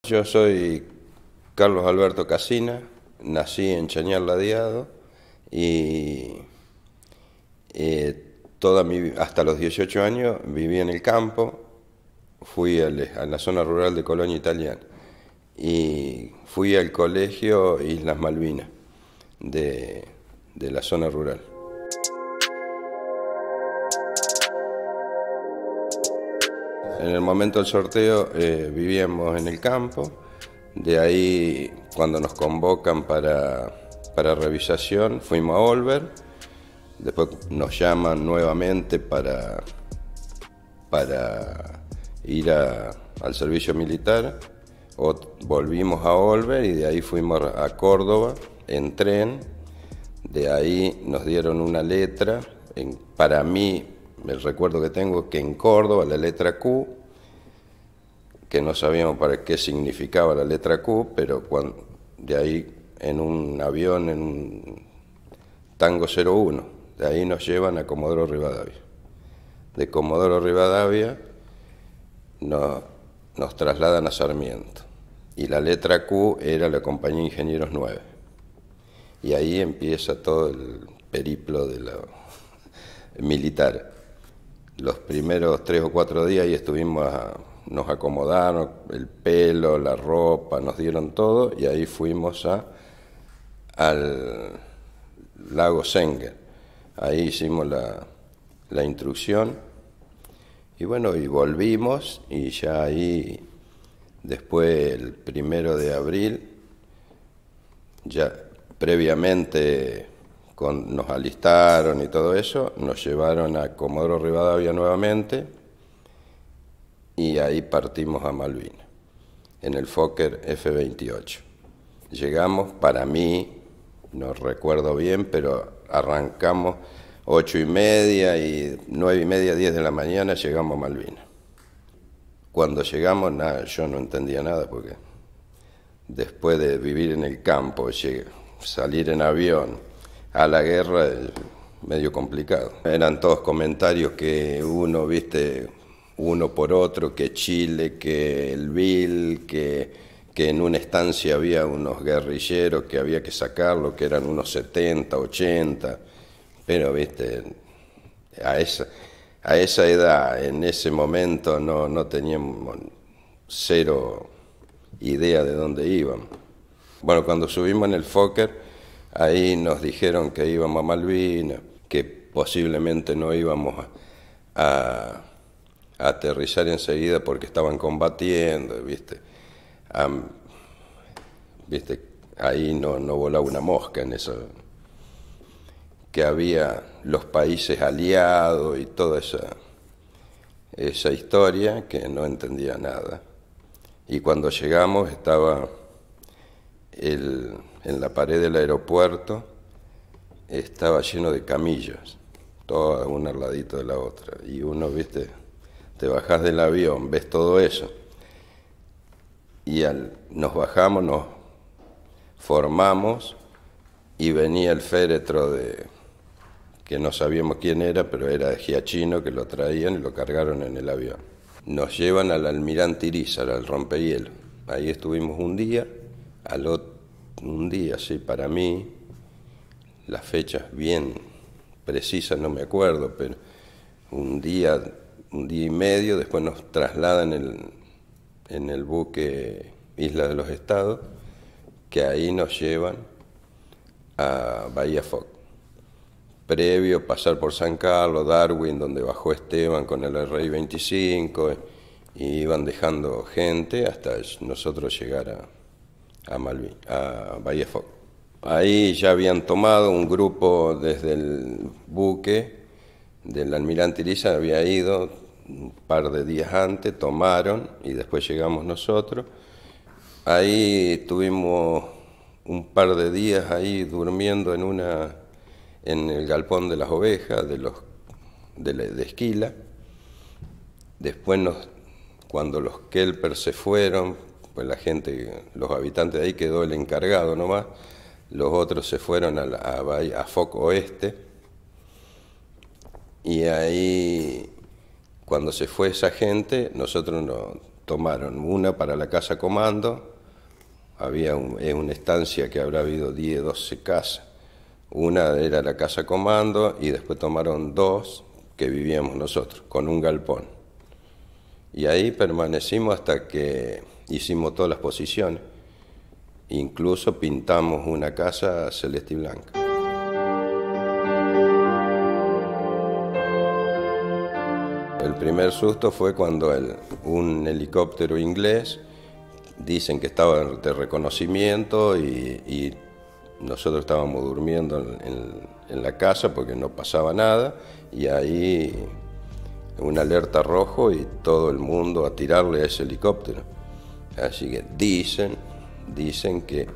Yo soy Carlos Alberto Casina, nací en Chañar Ladeado y hasta los 18 años viví en el campo, fui a la zona rural de Colonia Italiana y fui al colegio Islas Malvinas de la zona rural. En el momento del sorteo vivíamos en el campo, de ahí cuando nos convocan para revisación fuimos a Olver, después nos llaman nuevamente para ir al servicio militar, volvimos a Olver y de ahí fuimos a Córdoba en tren, de ahí nos dieron una letra, para mí, el recuerdo que tengo que en Córdoba la letra Q, que no sabíamos para qué significaba la letra Q, pero de ahí en un avión, en un Tango 01, de ahí nos llevan a Comodoro Rivadavia. De Comodoro Rivadavia nos trasladan a Sarmiento, y la letra Q era la Compañía Ingenieros 9. Y ahí empieza todo el periplo de la militar. Los primeros 3 o 4 días ahí nos acomodaron el pelo, la ropa, nos dieron todo y ahí fuimos al lago Senger. Ahí hicimos la instrucción y bueno, y volvimos y ya ahí después el 1 de abril, ya previamente nos alistaron y todo eso, nos llevaron a Comodoro Rivadavia nuevamente y ahí partimos a Malvinas, en el Fokker F-28. Llegamos, para mí, no recuerdo bien, pero arrancamos 8:30 y 9:30, 10 de la mañana llegamos a Malvinas. Cuando llegamos, yo no entendía nada porque después de vivir en el campo, salir en avión a la guerra es medio complicado. Eran todos comentarios que uno por otro, que Chile, que el Vil, que en una estancia había unos guerrilleros que había que sacarlo, que eran unos 70, 80, pero a esa edad, en ese momento, no teníamos cero idea de dónde íbamos. Bueno, cuando subimos en el Fokker, ahí nos dijeron que íbamos a Malvinas, que posiblemente no íbamos a aterrizar enseguida porque estaban combatiendo, ahí no volaba una mosca en eso, que había los países aliados y toda esa historia que no entendía nada. Y cuando llegamos estaba en la pared del aeropuerto, estaba lleno de camillas, todas una al ladito de la otra, y uno, te bajás del avión, ves todo eso, y nos bajamos, nos formamos, y venía el féretro que no sabíamos quién era, pero era de Giachino, que lo traían y lo cargaron en el avión. Nos llevan al Almirante Irízar, al rompehielo. Ahí estuvimos un día, sí, para mí, las fechas bien precisas no me acuerdo, pero un día y medio, después nos trasladan en el buque Isla de los Estados, que ahí nos llevan a Bahía Foc. Previo pasar por San Carlos, Darwin, donde bajó Esteban con el RI-25, y iban dejando gente hasta nosotros llegar a Bahía Foc. Ahí ya habían tomado un grupo desde el buque del Almirante Irízar, había ido un par de días antes, tomaron y después llegamos nosotros. Ahí estuvimos un par de días ahí durmiendo en el galpón de las ovejas, de Esquila. Después cuando los kelpers se fueron, pues los habitantes de ahí quedó el encargado nomás, los otros se fueron a Foc Oeste, y ahí cuando se fue esa gente, nosotros tomaron una para la casa comando, es una estancia que habrá habido 10, 12 casas. Una era la casa comando y después tomaron dos que vivíamos nosotros, con un galpón. Y ahí permanecimos hasta que hicimos todas las posiciones. Incluso pintamos una casa celeste y blanca. El primer susto fue cuando un helicóptero inglés, dicen que estaba de reconocimiento y nosotros estábamos durmiendo en la casa porque no pasaba nada, y ahí una alerta rojo y todo el mundo a tirarle a ese helicóptero. Así que dicen que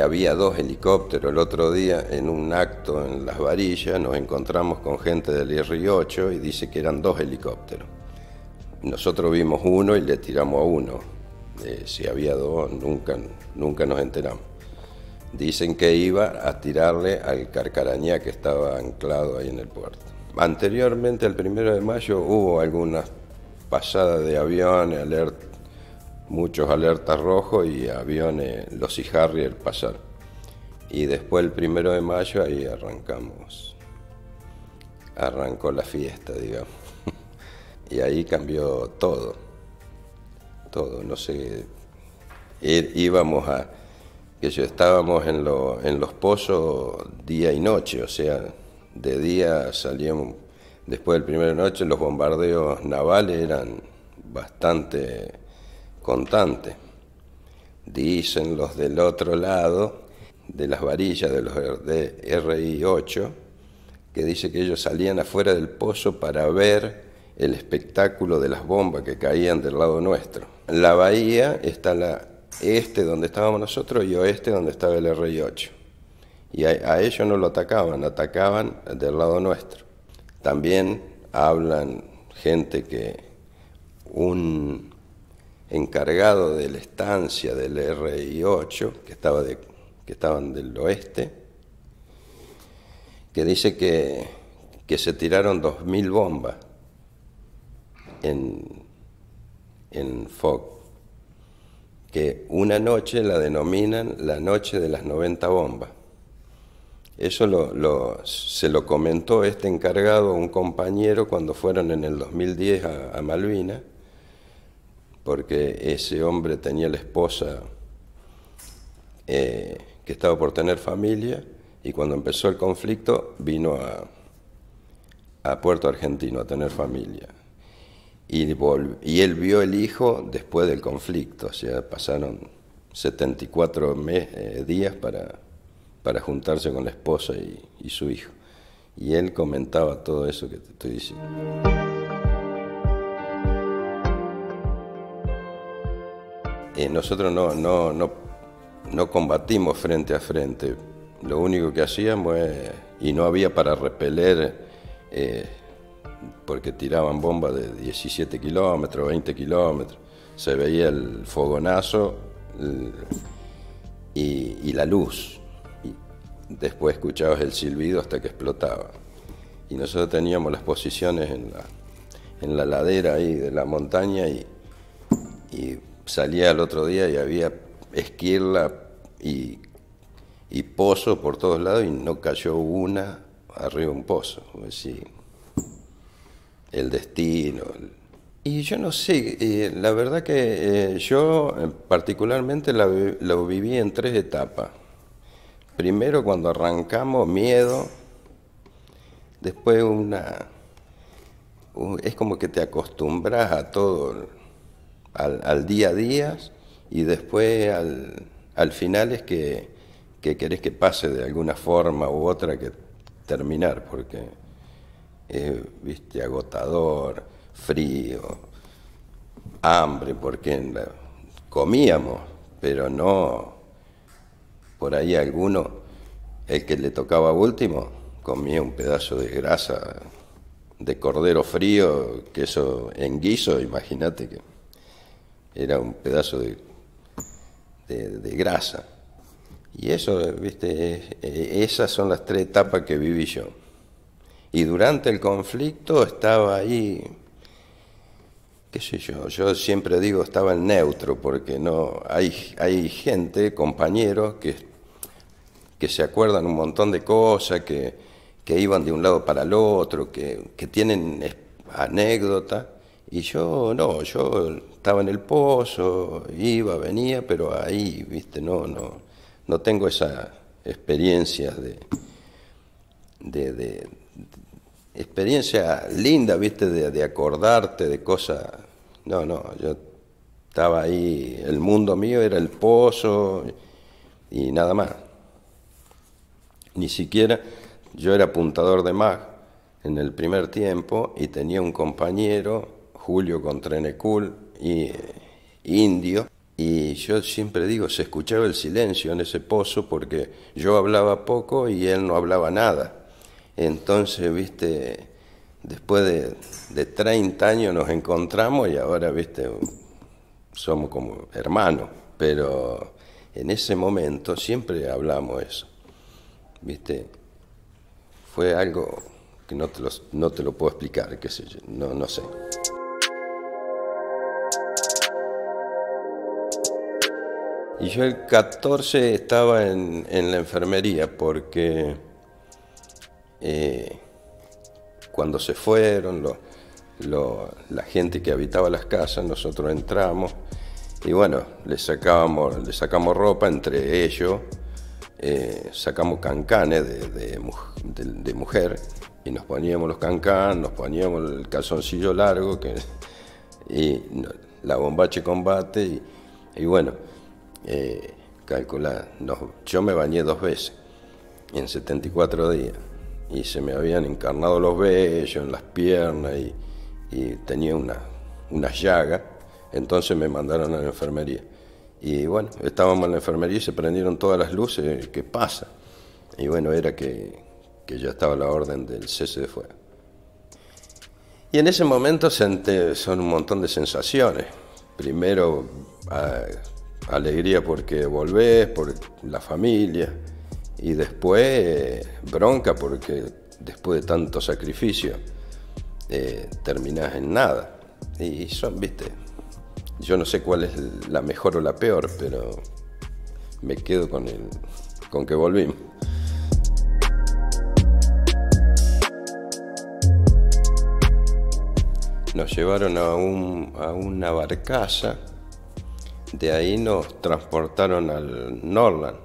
había dos helicópteros. El otro día en un acto en Las Varillas nos encontramos con gente del IR-8 y dice que eran dos helicópteros. Nosotros vimos uno y le tiramos a uno. Si había dos, nunca nos enteramos. Dicen que iba a tirarle al Carcarañá que estaba anclado ahí en el puerto. Anteriormente, el 1 de mayo, hubo algunas pasadas de aviones, muchos alertas rojos y aviones, los Sea Harrier pasaron. Y después el 1 de mayo ahí arrancó la fiesta, digamos. Y ahí cambió todo, no sé, estábamos en los pozos día y noche, o sea, de día salíamos, después del 1 de noche los bombardeos navales eran bastante constantes. Dicen los del otro lado, de Las Varillas, de los de RI-8, que dice que ellos salían afuera del pozo para ver el espectáculo de las bombas que caían del lado nuestro. En la bahía está este donde estábamos nosotros y oeste donde estaba el RI-8. Y a ellos no lo atacaban del lado nuestro. También hablan gente que un encargado de la estancia del RI-8, que estaban del oeste, que dice que se tiraron 2000 bombas en Foc, que una noche la denominan la noche de las 90 bombas. Eso se lo comentó este encargado a un compañero cuando fueron en el 2010 a Malvinas, porque ese hombre tenía la esposa que estaba por tener familia, y cuando empezó el conflicto vino a Puerto Argentino a tener familia. Y él vio el hijo después del conflicto, o sea, pasaron 74 días para juntarse con la esposa y su hijo. Y él comentaba todo eso que te estoy diciendo. Nosotros no combatimos frente a frente. Lo único que hacíamos y no había para repeler, porque tiraban bombas de 17 kilómetros, 20 kilómetros. Se veía el fogonazo y la luz. Y después escuchabas el silbido hasta que explotaba. Y nosotros teníamos las posiciones en la ladera ahí de la montaña y salía el otro día y había esquirla y pozo por todos lados y no cayó una arriba de un pozo. Así, el destino. Y yo no sé, la verdad que yo particularmente lo viví en 3 etapas. Primero, cuando arrancamos, miedo. Después es como que te acostumbras a todo, al día a día, y después al final es que querés que pase de alguna forma u otra que terminar, porque viste, agotador, frío, hambre, porque comíamos, pero no, por ahí alguno, el que le tocaba último, comía un pedazo de grasa de cordero frío, que eso en guiso, imagínate que era un pedazo de grasa. Y eso, viste, esas son las 3 etapas que viví yo. Y durante el conflicto estaba ahí, qué sé yo siempre digo estaba en neutro, porque no hay gente, compañeros, que se acuerdan un montón de cosas, que iban de un lado para el otro, que tienen anécdotas, y yo no, yo estaba en el pozo, iba, venía, pero ahí, viste, no tengo esas experiencias de experiencia linda, viste, de acordarte de cosas. No, yo estaba ahí, el mundo mío era el pozo y nada más. Ni siquiera, yo era apuntador de mag en el primer tiempo y tenía un compañero, Julio Contrenecul, indio, y yo siempre digo, se escuchaba el silencio en ese pozo porque yo hablaba poco y él no hablaba nada. Entonces, viste, después de 30 años nos encontramos y ahora, viste, somos como hermanos, pero en ese momento siempre hablamos eso. ¿Viste? Fue algo que no te lo puedo explicar, qué sé yo, no sé. Y yo el 14 estaba en la enfermería porque cuando se fueron la gente que habitaba las casas, nosotros entramos y bueno, le sacamos ropa entre ellos. Sacamos cancanes de mujer y nos poníamos los cancanes, nos poníamos el calzoncillo largo y la bombacha de combate y bueno, calculá, yo me bañé 2 veces en 74 días y se me habían encarnado los vellos en las piernas y tenía una llaga, entonces me mandaron a la enfermería. Y bueno, estábamos en la enfermería y se prendieron todas las luces, ¿qué pasa? Y bueno, era que ya estaba la orden del cese de fuego. Y en ese momento son un montón de sensaciones. Primero, alegría porque volvés, por la familia, y después bronca porque después de tanto sacrificio terminás en nada. Y viste, yo no sé cuál es la mejor o la peor, pero me quedo con que volvimos. Nos llevaron a una barcaza, de ahí nos transportaron al Norland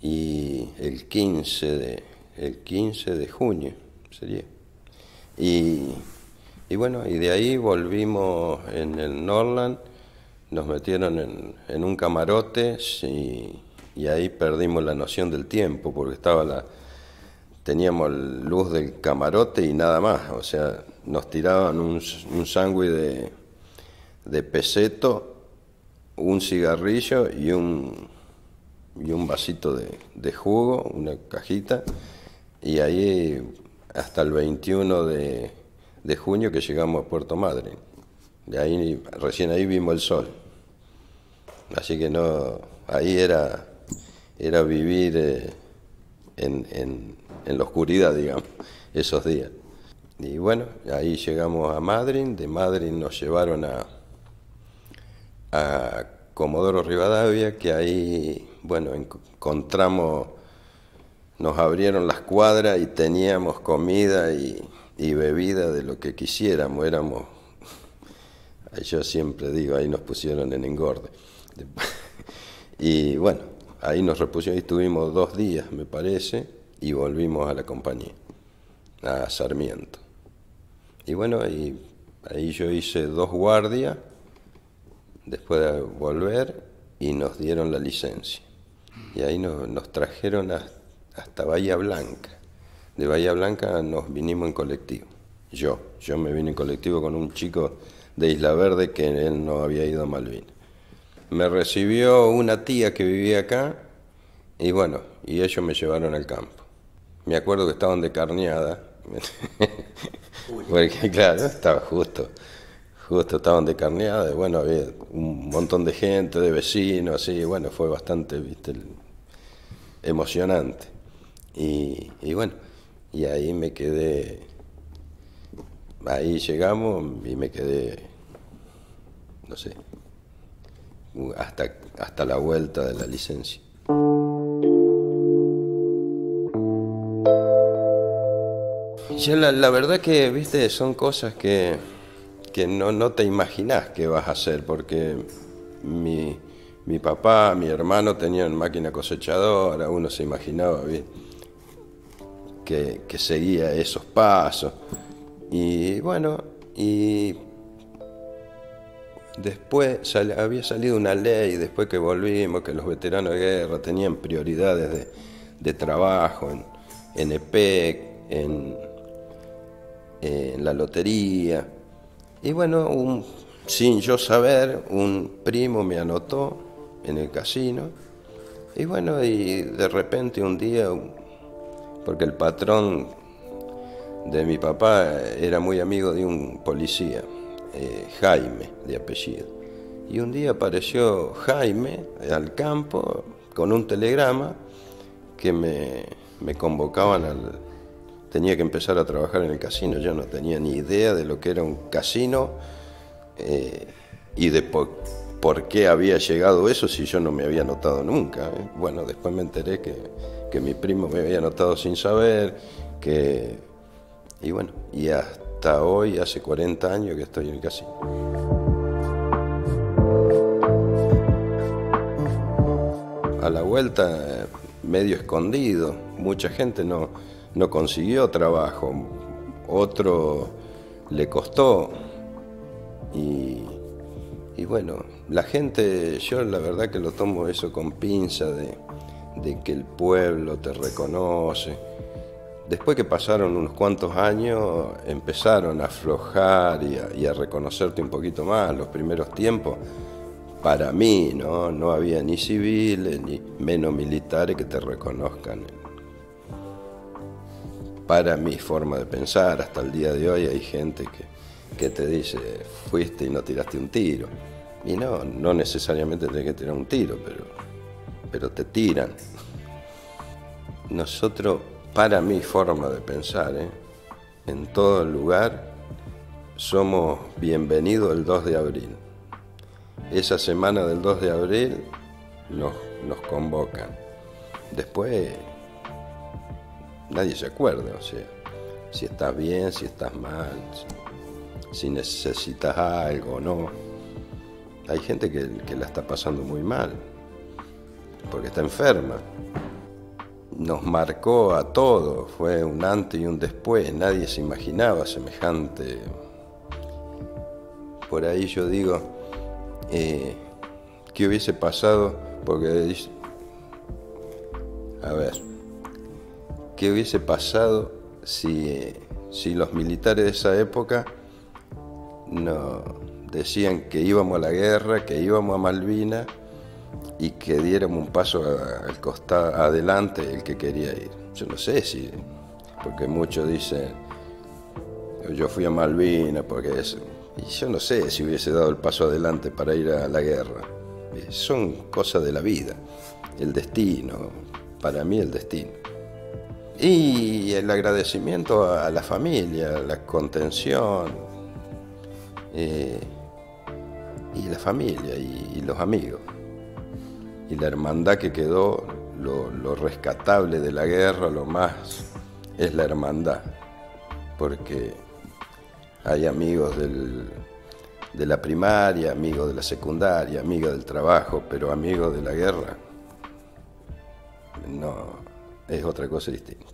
y el 15 de junio sería. Y bueno, y de ahí volvimos en el Norland, nos metieron en un camarote y ahí perdimos la noción del tiempo porque teníamos luz del camarote y nada más, o sea, nos tiraban un sándwich de peseto, un cigarrillo y un vasito de jugo, una cajita, y ahí hasta el 21 de junio que llegamos a Puerto Madryn. Recién ahí vimos el sol. Así que ahí era vivir en la oscuridad, digamos, esos días. Y bueno, ahí llegamos a Madryn, de Madryn nos llevaron a Comodoro Rivadavia, que ahí, bueno, nos abrieron las cuadras y teníamos comida y bebida de lo que quisiéramos, yo siempre digo, ahí nos pusieron en engorde. Y bueno, ahí nos repusieron y estuvimos 2 días, me parece, y volvimos a la compañía, a Sarmiento. Y bueno, ahí yo hice 2 guardias, después de volver, y nos dieron la licencia. Y ahí nos trajeron hasta Bahía Blanca. De Bahía Blanca nos vinimos en colectivo. Yo me vine en colectivo con un chico de Isla Verde que él no había ido a Malvinas. Me recibió una tía que vivía acá y bueno, y ellos me llevaron al campo. Me acuerdo que estaban de carneada, porque claro, estaba justo estaban de carneada, y bueno, había un montón de gente, de vecinos, así, bueno, fue bastante, viste, emocionante. Y bueno, y ahí me quedé ahí llegamos y me quedé, no sé, hasta la vuelta de la licencia. Ya la verdad que, viste, son cosas que no te imaginás que vas a hacer, porque mi papá, mi hermano tenían máquina cosechadora, uno se imaginaba, ¿viste? Que seguía esos pasos. Y bueno, y después había salido una ley, después que volvimos, que los veteranos de guerra tenían prioridades de trabajo en EPEC, en la lotería. Y bueno, sin yo saber, un primo me anotó en el casino. Y bueno, y de repente un día, porque el patrón de mi papá era muy amigo de un policía, Jaime de apellido. Y un día apareció Jaime al campo con un telegrama que me convocaban tenía que empezar a trabajar en el casino. Yo no tenía ni idea de lo que era un casino y de por qué había llegado eso si yo no me había notado nunca. Bueno, después me enteré que mi primo me había notado sin saber, y bueno, y hasta hoy, hace 40 años que estoy en el casino. A la vuelta, medio escondido, mucha gente no consiguió trabajo, otro le costó, y bueno, la gente, yo la verdad que lo tomo eso con pinza de que el pueblo te reconoce. Después que pasaron unos cuantos años, empezaron a aflojar y a reconocerte un poquito más. Los primeros tiempos, para mí, no había ni civiles ni menos militares que te reconozcan. Para mi forma de pensar, hasta el día de hoy hay gente que te dice, fuiste y no tiraste un tiro. Y no necesariamente tenés que tirar un tiro, pero te tiran. Nosotros, para mi forma de pensar, en todo lugar, somos bienvenidos el 2 de abril. Esa semana del 2 de abril nos convocan. Después nadie se acuerda, o sea, si estás bien, si estás mal, si necesitas algo o no. Hay gente que la está pasando muy mal, porque está enferma. Nos marcó a todos, fue un antes y un después, nadie se imaginaba semejante. Por ahí yo digo, ¿qué hubiese pasado? Porque, a ver, ¿qué hubiese pasado si los militares de esa época no decían que íbamos a la guerra, que íbamos a Malvinas y que diéramos un paso al costado, adelante el que quería ir? Yo no sé si, porque muchos dicen, yo fui a Malvinas porque eso, y yo no sé si hubiese dado el paso adelante para ir a la guerra. Son cosas de la vida, el destino, para mí el destino. Y el agradecimiento a la familia, la contención, y la familia y los amigos. Y la hermandad que quedó, lo rescatable de la guerra, lo más es la hermandad, porque hay amigos de la primaria, amigos de la secundaria, amigos del trabajo, pero amigos de la guerra, no, es otra cosa distinta.